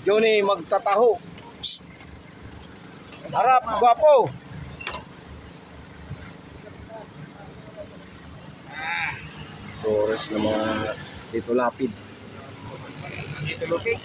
Johnny magtataho. Harap, gwapo. Torres na mga dito lapid. Dito lukik.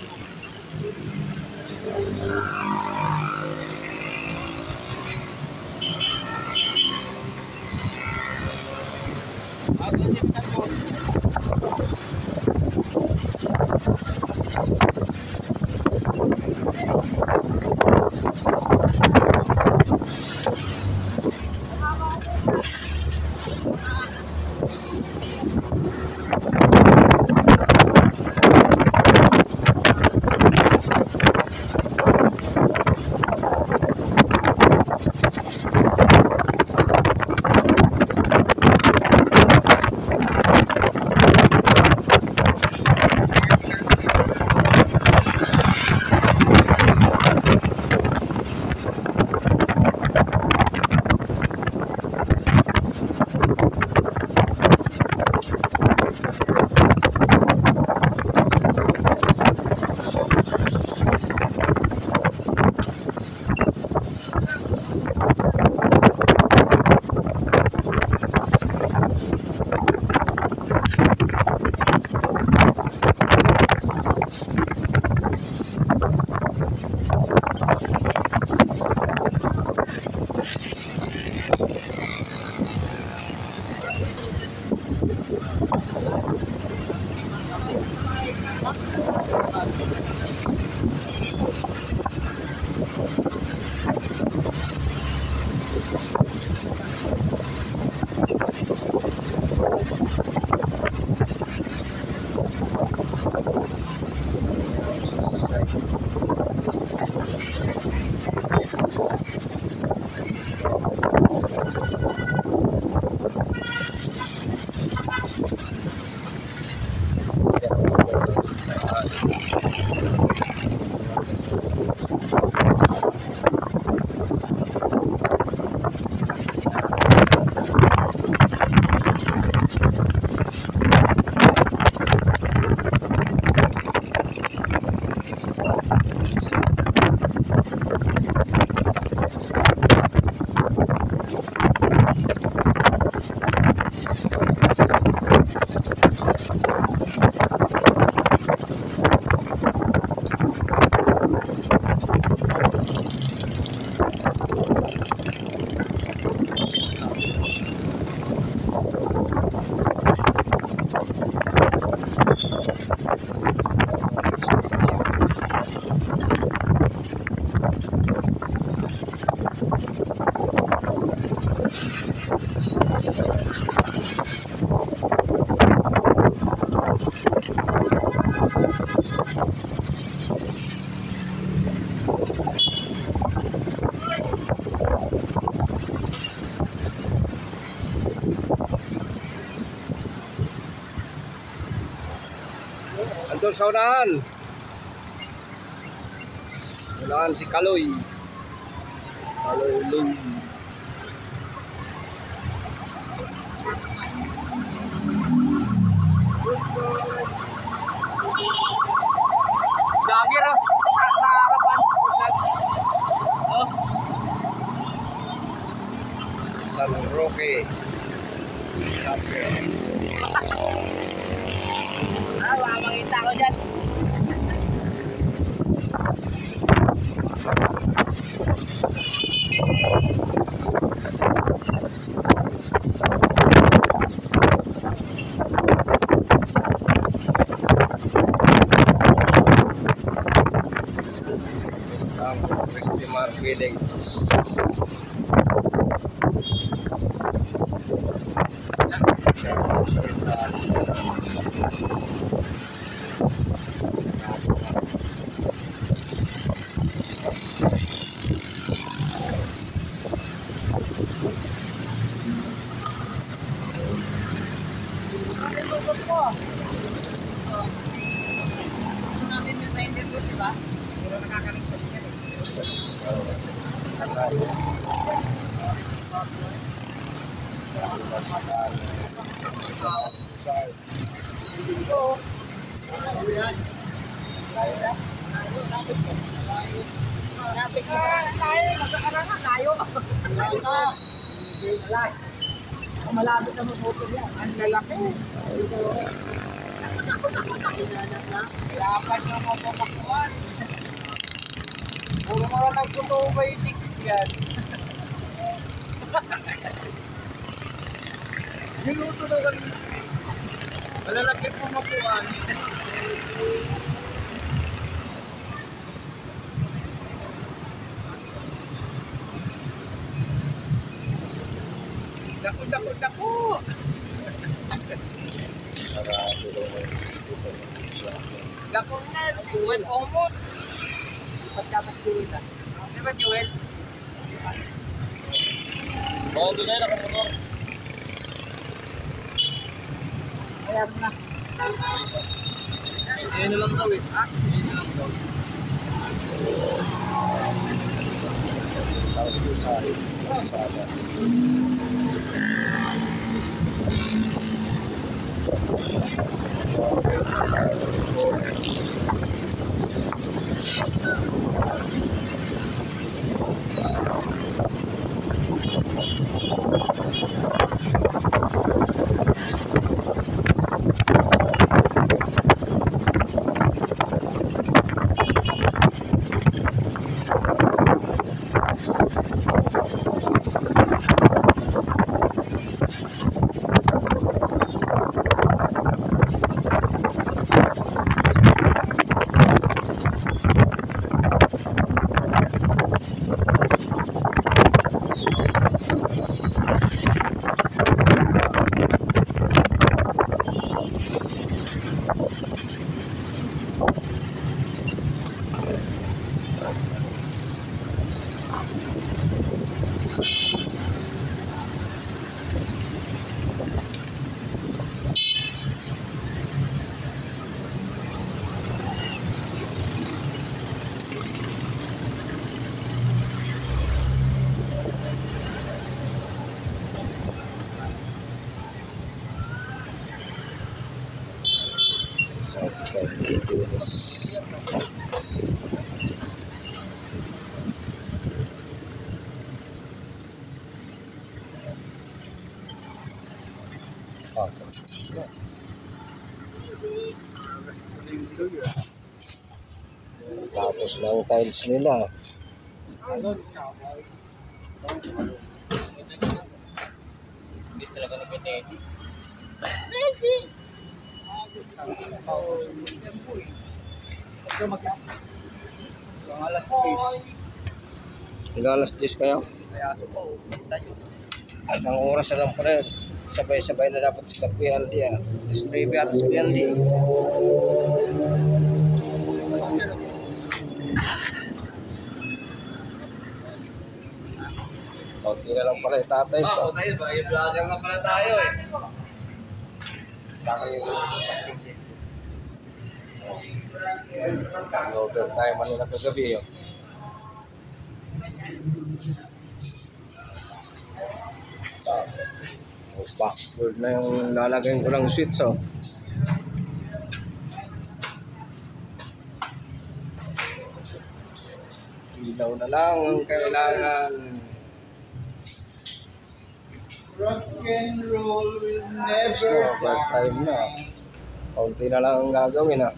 Andun sa unahan. Unahan si Kaloy. Kaloy Loy. Gagir oh. Sa harapan. Oh. San Roque. Baka makita ko dyan. Christy Marketing. Natin yung na-interview, diba? Pero nakakaligtas yan eh. Lapit mo. Tayo, magkakarangan. Layo. Layo ka. Malapit na mabuto yan. Ang lalaki. Dapat na mapapakuan. Puro mga nagputobiotics yan. Niluto na kan. Malalaki po makuan. Dako. Dako na, Jewel, omot. Pagkakas Jewel na. Di ba, Jewel? Oo, doon na nakamotor. Ayan na. Hindi na lang daw eh. Hindi na lang daw. Tawag ko sa sana. Tapos ng tiles nila. Hindi talaga nag-edit. Hanggang alas 10 kayo? Isang oras na lang pala. Sabay-sabay na dapat sa Piandi ah. Tapos baby at sa Piandi. Okay na lang pala yung tatay. Oo, tayo ba? Yung vlogger nga pala tayo eh. Saka yung overtime ano na kagabi yun. Backward na yung lalagyan ko ng switch oh. Ilaw na lang ang kailangan. Rock and roll will So, never overtime na. Kaunti na lang ang gagawin ah.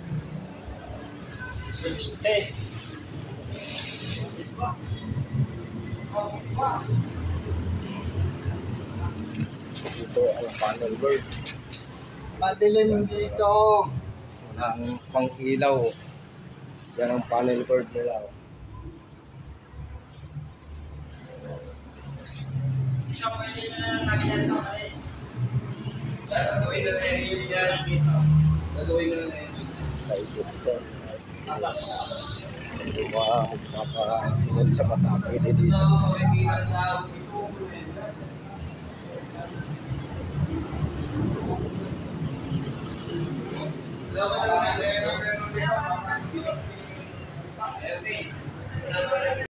Ito ang panel board. madilim dito. Walang pang ilaw. Yan ang panel board nila. Gagawin na na yun dyan. Gagawin na na yun. Kaibot ito. Mapapatingin sa mata. Pwede dito. Oo, may bilang tao. Dapat na lang.